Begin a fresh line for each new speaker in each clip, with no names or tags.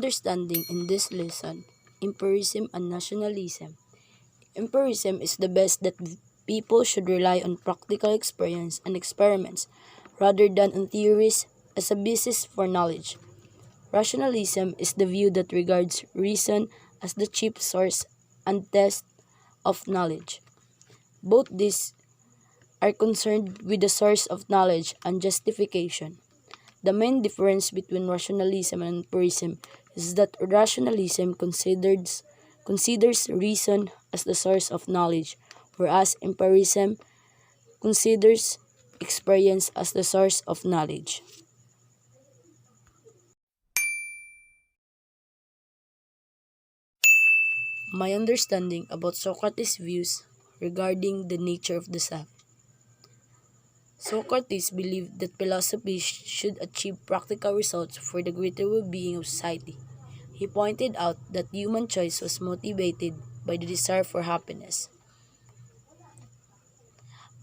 understanding in this lesson, empiricism and nationalism. Empiricism is the best that people should rely on practical experience and experiments rather than on theories as a basis for knowledge. Rationalism is the view that regards reason as the chief source and test of knowledge. Both these are concerned with the source of knowledge and justification. The main difference between rationalism and empiricism is that rationalism considers reason as the source of knowledge, whereas empiricism considers experience as the source of knowledge. My understanding about Socrates' views regarding the nature of the self. Socrates believed that philosophy should achieve practical results for the greater well-being of society. He pointed out that human choice was motivated by the desire for happiness.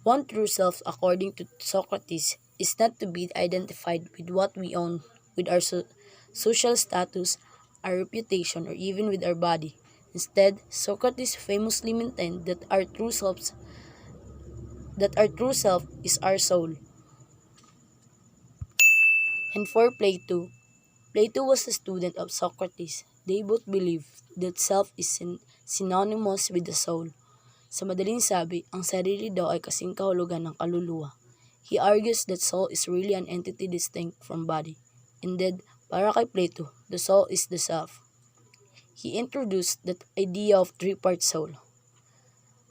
One true self, according to Socrates, is not to be identified with what we own, with our social status, our reputation, or even with our body. Instead, Socrates famously maintained that our true self is our soul. And for Plato was a student of Socrates. They both believed that self is synonymous with the soul. Sa madaling sabi, ang sarili daw ay kasing kahulugan ng kaluluwa. He argues that soul is really an entity distinct from body. Indeed, para kay Plato, the soul is the self. He introduced that idea of three-part soul.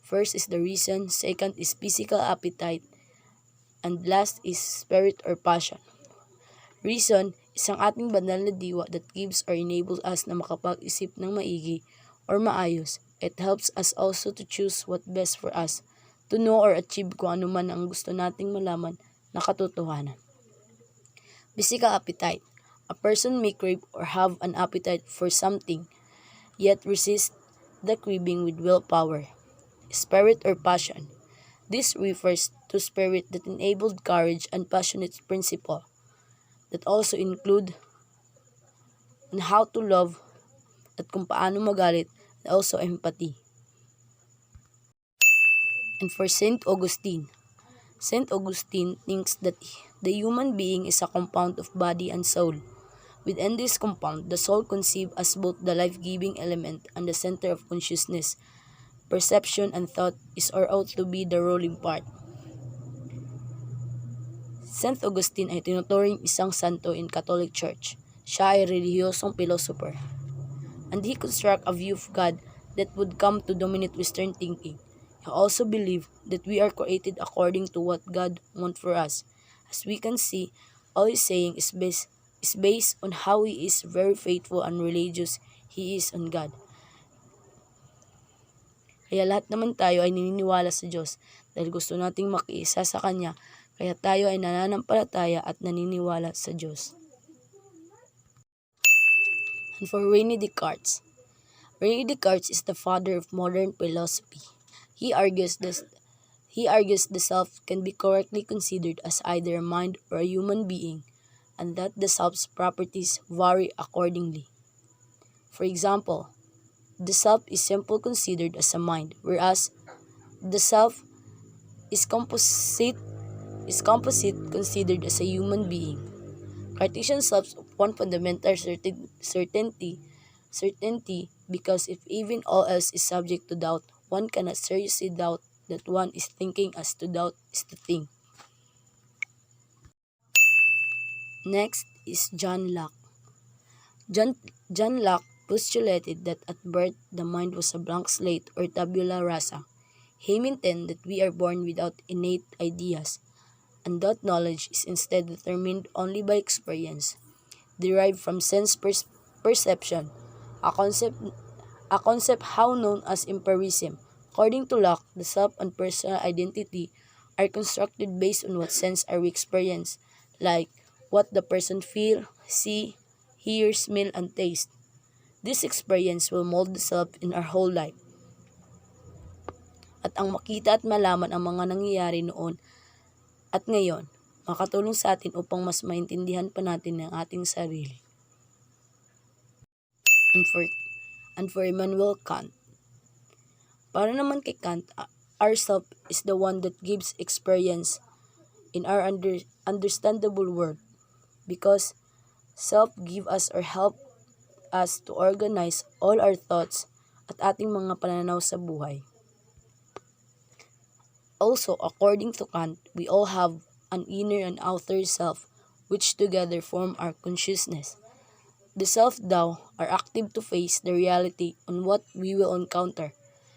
First is the reason, second is physical appetite, and last is spirit or passion. Reason is ang ating banal na diwa that gives or enables us na makapag-isip ng maigi or maayos. It helps us also to choose what best for us, to know or achieve kung ano man ang gusto nating malaman na katotohanan. Physical appetite. A person may crave or have an appetite for something, yet resist the craving with willpower. Spirit or passion. This refers to spirit that enabled courage and passionate principle that also include on how to love at kung paano magalit and also empathy. And for St. Augustine thinks that the human being is a compound of body and soul. Within this compound, the soul conceived as both the life-giving element and the center of consciousness. Perception and thought is or ought to be the ruling part. St. Augustine ay tinuturing isang santo in Catholic Church. Siya ay relihiyosong philosopher. And he construct a view of God that would come to dominate Western thinking. He also believed that we are created according to what God wants for us. As we can see, all he's saying is based on how he is very faithful and religious he is on God. Kaya lahat naman tayo ay naniniwala sa Diyos dahil gusto nating makiisa sa Kanya, kaya tayo ay nananampalataya at naniniwala sa Diyos. And for René Descartes is the father of modern philosophy. He argues the self can be correctly considered as either a mind or a human being, and that the self's properties vary accordingly. For example, the self is simply considered as a mind, whereas the self is composite considered as a human being. Cartesian selves of one fundamental certainty because if even all else is subject to doubt, one cannot seriously doubt that one is thinking as to doubt is to think. Next is John Locke. John Locke postulated that at birth the mind was a blank slate or tabula rasa. He maintained that we are born without innate ideas, and that knowledge is instead determined only by experience, derived from sense perception, a concept how known as empiricism. According to Locke, the self and personal identity are constructed based on what sense we experience, like what the person feel, see, hear, smell, and taste. This experience will mold the self in our whole life. At ang makita at malaman ang mga nangyayari noon at ngayon, makatulong sa atin upang mas maintindihan pa natin ang ating sarili. and for Immanuel Kant. Para naman kay Kant, our self is the one that gives experience in our understandable world, because self give us or help us to organize all our thoughts at ating mga pananaw sa buhay. Also, according to Kant, we all have an inner and outer self which together form our consciousness. The self daw are active to face the reality on what we will encounter,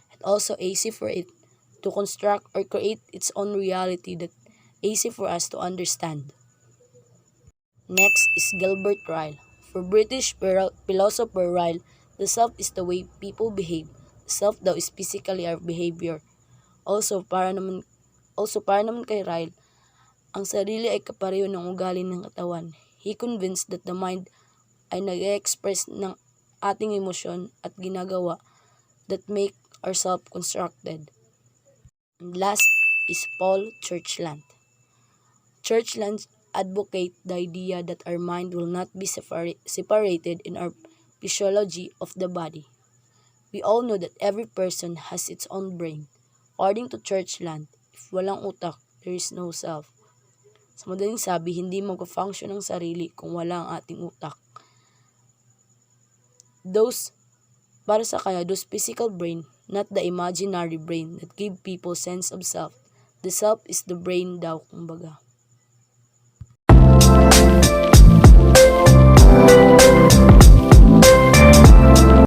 and also easy for it to construct or create its own reality that easy for us to understand. Next is Gilbert Ryle. For British philosopher Ryle, the self is the way people behave. The self daw is physically our behavior. Also para naman kay Ryle, ang sarili ay kapareho ng ugali ng katawan. He convinced that the mind ay nag-express ng ating emosyon at ginagawa that make ourselves constructed. And last is Paul Churchland. Churchland advocate the idea that our mind will not be separated in our physiology of the body. We all know that every person has its own brain. According to Churchland, if walang utak, there is no self. Sa madaling sabi, hindi mag-function ang sarili kung wala ang ating utak. Para sa kanya, those physical brain, not the imaginary brain that give people sense of self. The self is the brain daw, kumbaga.